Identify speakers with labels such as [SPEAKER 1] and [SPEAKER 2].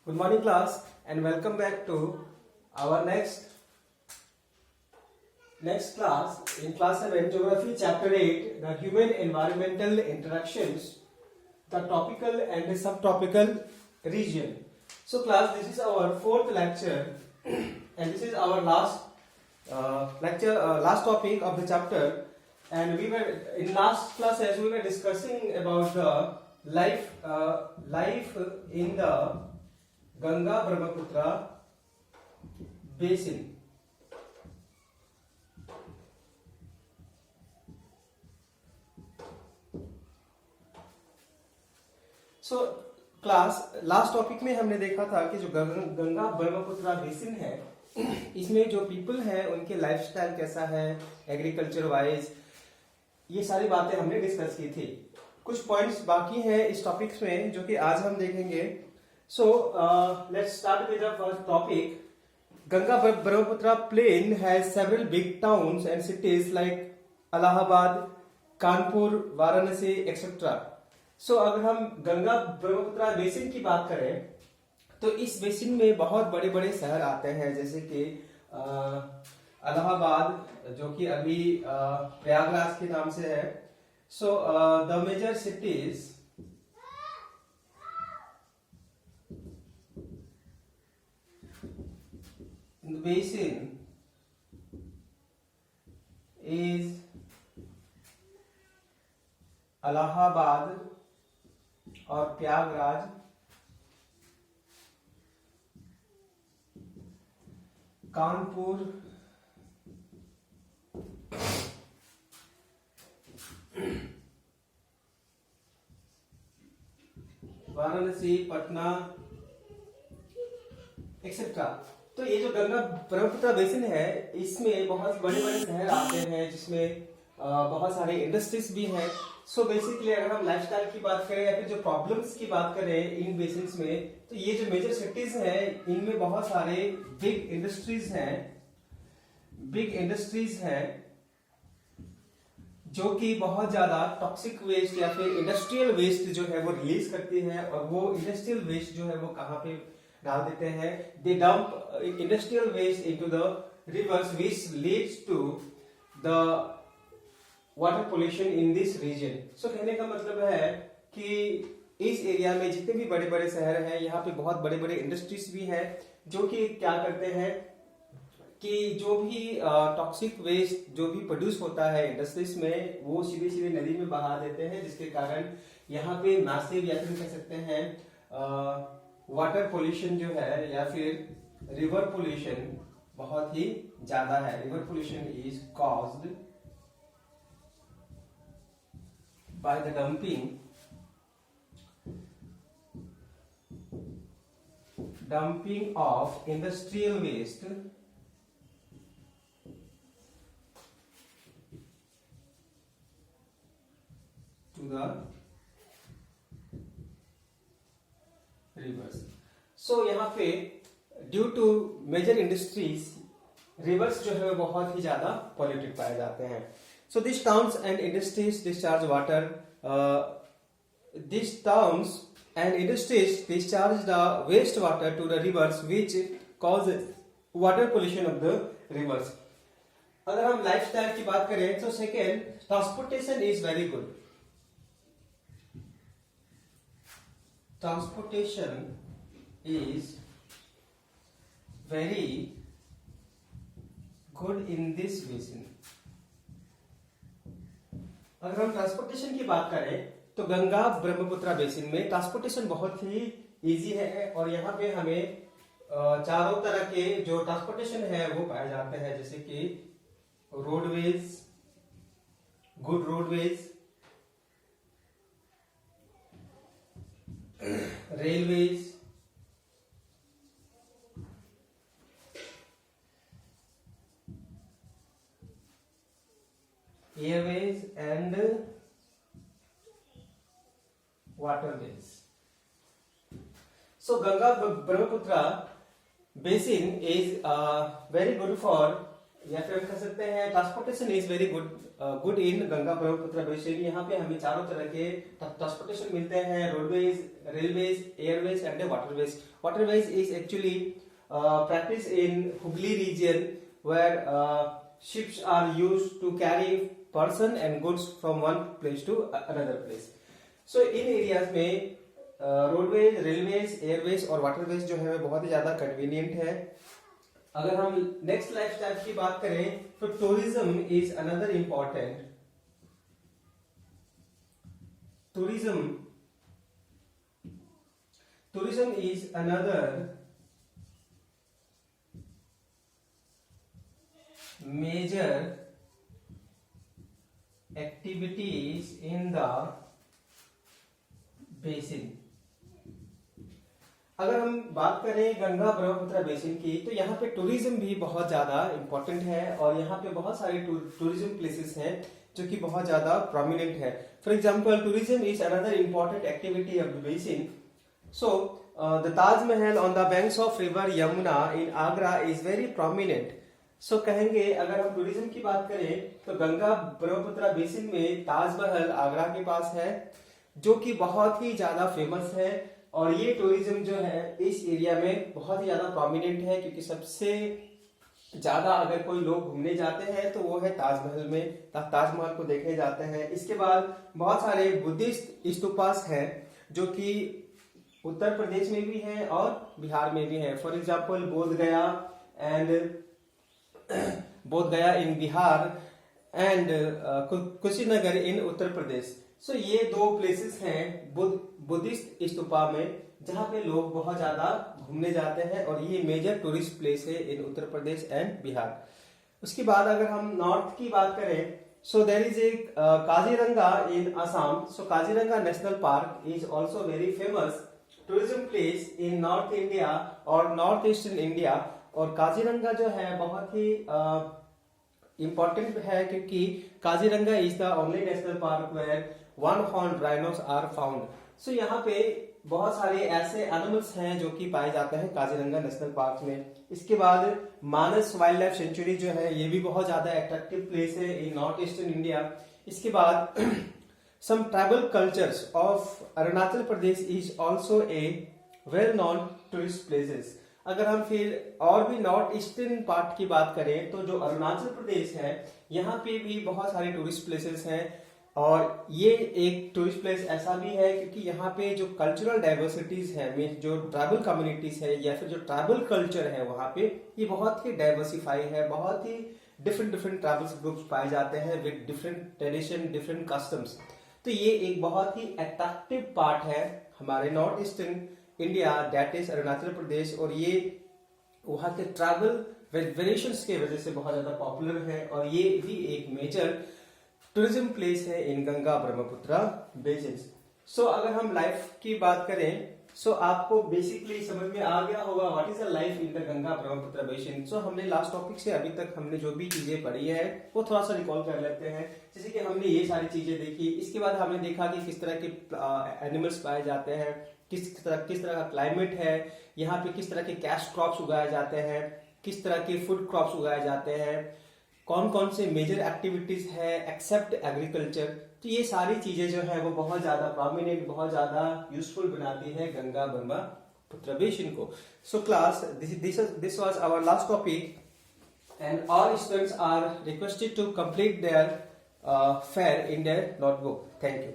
[SPEAKER 1] Good morning class and welcome back to our next class in class 7 geography chapter 8 the human environmental interactions, the topical and the subtropical region. So class, this is our fourth lecture and this is our last last topic of the chapter, and we were in last classes we were discussing about the life in the Ganga Brahmaputra basin. So class last topic में हमने देखा था कि जो Ganga Brahmaputra basin है इसमें जो people है उनके लाइफस्टाइल कैसा है, एग्रीकल्चर वाइज, ये सारी बातें हमने डिस्कस की थी. कुछ पॉइंट्स बाकी हैं इस टॉपिक्स में जो कि आज हम देखेंगे. So let's start with the first topic. Ganga Brahmaputra plain has several big towns and cities like Allahabad, Kanpur, Varanasi etcetera. So अगर हम गंगा ब्रह्मपुत्र बेसिन की बात करें तो इस बेसिन में बहुत बड़े बड़े शहर आते हैं, जैसे कि इलाहाबाद जो कि अभी प्रयागराज के नाम से है. So the major cities in the basin is Allahabad और प्रयागराज, कानपुर, वाराणसी, पटना एक्सेट्रा. तो ये जो गंगा ब्रह्मपुत्र बेसिन है इसमें बहुत बड़े बड़े शहर आते हैं जिसमें बहुत सारे इंडस्ट्रीज भी हैं. सो बेसिकली अगर हम लाइफस्टाइल की बात करें या फिर जो प्रॉब्लम्स की बात करें इन बेसिन्स में, तो ये जो मेजर सिटीज हैं इनमें बहुत सारे बिग इंडस्ट्रीज हैं जो कि बहुत ज्यादा टॉक्सिक वेस्ट या फिर इंडस्ट्रियल वेस्ट जो है वो रिलीज करती है. और वो इंडस्ट्रियल वेस्ट जो है वो कहाँ पे डाल देते हैं? They dump industrial waste into the rivers which leads to the water pollution in this region. So कहने का मतलब है कि इस एरिया में जितने भी बड़े बड़े शहर हैं यहाँ पे बहुत बड़े बड़े इंडस्ट्रीज भी हैं जो कि क्या करते हैं कि जो भी टॉक्सिक वेस्ट जो भी प्रोड्यूस होता है इंडस्ट्रीज में वो सीधे सीधे नदी में बहा देते हैं, जिसके कारण यहाँ पे मैसिव या फिर कह सकते हैं वाटर पोल्यूशन जो है या फिर रिवर पोल्यूशन बहुत ही ज्यादा है. River pollution is caused by the dumping of industrial waste to the rivers. So यहाँ पे due to major industries rivers जो है बहुत ही ज्यादा पॉल्यूटेड पाए जाते हैं. So these towns and industries discharge water. These towns and industries discharge the wastewater to the rivers, which causes water pollution of the rivers. अगर हम लाइफस्टाइल की बात करें तो second, transportation is very good. Transportation is very good in this basin. अगर हम transportation की बात करें तो गंगा ब्रह्मपुत्र बेसिन में ट्रांसपोर्टेशन बहुत ही इजी है और यहाँ पे हमें चारों तरह के जो ट्रांसपोर्टेशन है वो पाए जाते हैं, जैसे कि roadways, good roadways, railways, airways and waterways. So Ganga Brahmaputra basin is very good for या फिर हम कह सकते हैं transportation is very good in Ganga Brahmaputra basin. यहाँ पे हमें चारों तरह के ट्रांसपोर्टेशन मिलते हैं, roadways, railways, Airways and waterways. Waterways is actually practice in Hooghly region where ships are used to carry person and goods from one place to another place. So in areas में roadways, railways, Airways और waterways जो है बहुत ही ज्यादा convenient है। अगर हम next lifestyle की बात करें तो tourism is another important. Tourism is another major activities in the basin। अगर हम बात करें गंगा ब्रह्मपुत्र बेसिन की तो यहाँ पे टूरिज्म भी बहुत ज्यादा इंपॉर्टेंट है और यहाँ पे बहुत सारे टूरिज्म प्लेसेस हैं जो कि बहुत ज्यादा प्रोमिनेंट है। For example tourism is another important activity of the basin. So the Taj Mahal on the banks of river Yamuna in Agra is very prominent. So कहेंगे अगर हम टूरिज्म की बात करें तो गंगा ब्रह्मपुत्र बेसिन में ताजमहल आगरा के पास है जो कि बहुत ही ज्यादा फेमस है और ये टूरिज्म जो है इस एरिया में बहुत ही ज्यादा प्रोमिनेंट है क्योंकि सबसे ज्यादा अगर कोई लोग घूमने जाते हैं तो वो है ताजमहल में, ताजमहल को देखने जाते हैं। इसके बाद बहुत सारे बुद्धिस्ट स्तूपास हैं जो कि उत्तर प्रदेश में भी हैं और बिहार में भी हैं। फॉर एग्जाम्पल बोध गया इन बिहार एंड कुशीनगर इन उत्तर प्रदेश। सो ये दो प्लेसेस हैं बुद्धिस्ट स्तूपा में जहां पे लोग बहुत ज्यादा घूमने जाते हैं और ये मेजर टूरिस्ट प्लेस है इन उत्तर प्रदेश एंड बिहार। उसके बाद अगर हम नॉर्थ की बात करें so there is a Kaziranga in Assam. So Kaziranga national park is also very famous tourism place in north India और नॉर्थ ईस्टर्न इंडिया। और काजीरंगा जो है बहुत ही इंपॉर्टेंट है क्योंकि Kaziranga is the only national park where one horn rhinos are found. So यहाँ पे बहुत सारे ऐसे एनिमल्स हैं जो कि पाए जाते हैं काजीरंगा नेशनल पार्क में। इसके बाद मानस वाइल्ड लाइफ सेंचुरी जो है ये भी बहुत ज्यादा अट्रैक्टिव प्लेस है इन नॉर्थ ईस्टर्न इंडिया। इसके बाद some tribal cultures of Arunachal Pradesh is also a well known tourist places. अगर हम फिर और भी नॉर्थ ईस्टर्न पार्ट की बात करें तो जो अरुणाचल प्रदेश है यहाँ पे भी बहुत सारे टूरिस्ट प्लेसेस हैं और ये एक टूरिस्ट प्लेस ऐसा भी है क्योंकि यहाँ पे जो कल्चरल डाइवर्सिटीज है, जो ट्राइबल कम्युनिटीज है या फिर जो ट्राइबल कल्चर है वहाँ पे ये बहुत ही डाइवर्सिफाई है, बहुत ही डिफरेंट ट्राइबल ग्रुप्स पाए जाते हैं with different tradition, different customs. तो ये एक बहुत ही अट्रैक्टिव पार्ट है हमारे north eastern India that is Arunachal Pradesh और ये वहाँ के ट्रैवल वेरिएशंस के वजह से बहुत ज्यादा पॉपुलर है और ये भी एक मेजर टूरिज्म प्लेस है इन गंगा ब्रह्मपुत्र बेसिन। सो अगर हम लाइफ की बात करें सो आपको बेसिकली समझ में आ गया होगा what is the life in the Ganga Brahmaputra basin. So हमने लास्ट टॉपिक से अभी तक हमने जो भी चीजें पढ़ी है वो थोड़ा सा रिकॉल कर लेते हैं। जैसे कि हमने ये सारी चीजें देखी, इसके बाद हमने देखा कि किस तरह के एनिमल्स पाए जाते हैं, किस तरह का क्लाइमेट है, यहाँ पे किस तरह के कैश क्रॉप्स उगाए जाते हैं, किस तरह के फूड क्रॉप्स उगाए जाते हैं, कौन कौन से मेजर एक्टिविटीज है एक्सेप्ट एग्रीकल्चर। तो ये सारी चीजें जो है वो बहुत ज्यादा प्रोमिनेंट, बहुत ज्यादा यूजफुल बनाती है गंगा ब्रह्मपुत्र बेसिन को। So class this was our last topic and all students are requested to complete their fair in their notebook. Thank you.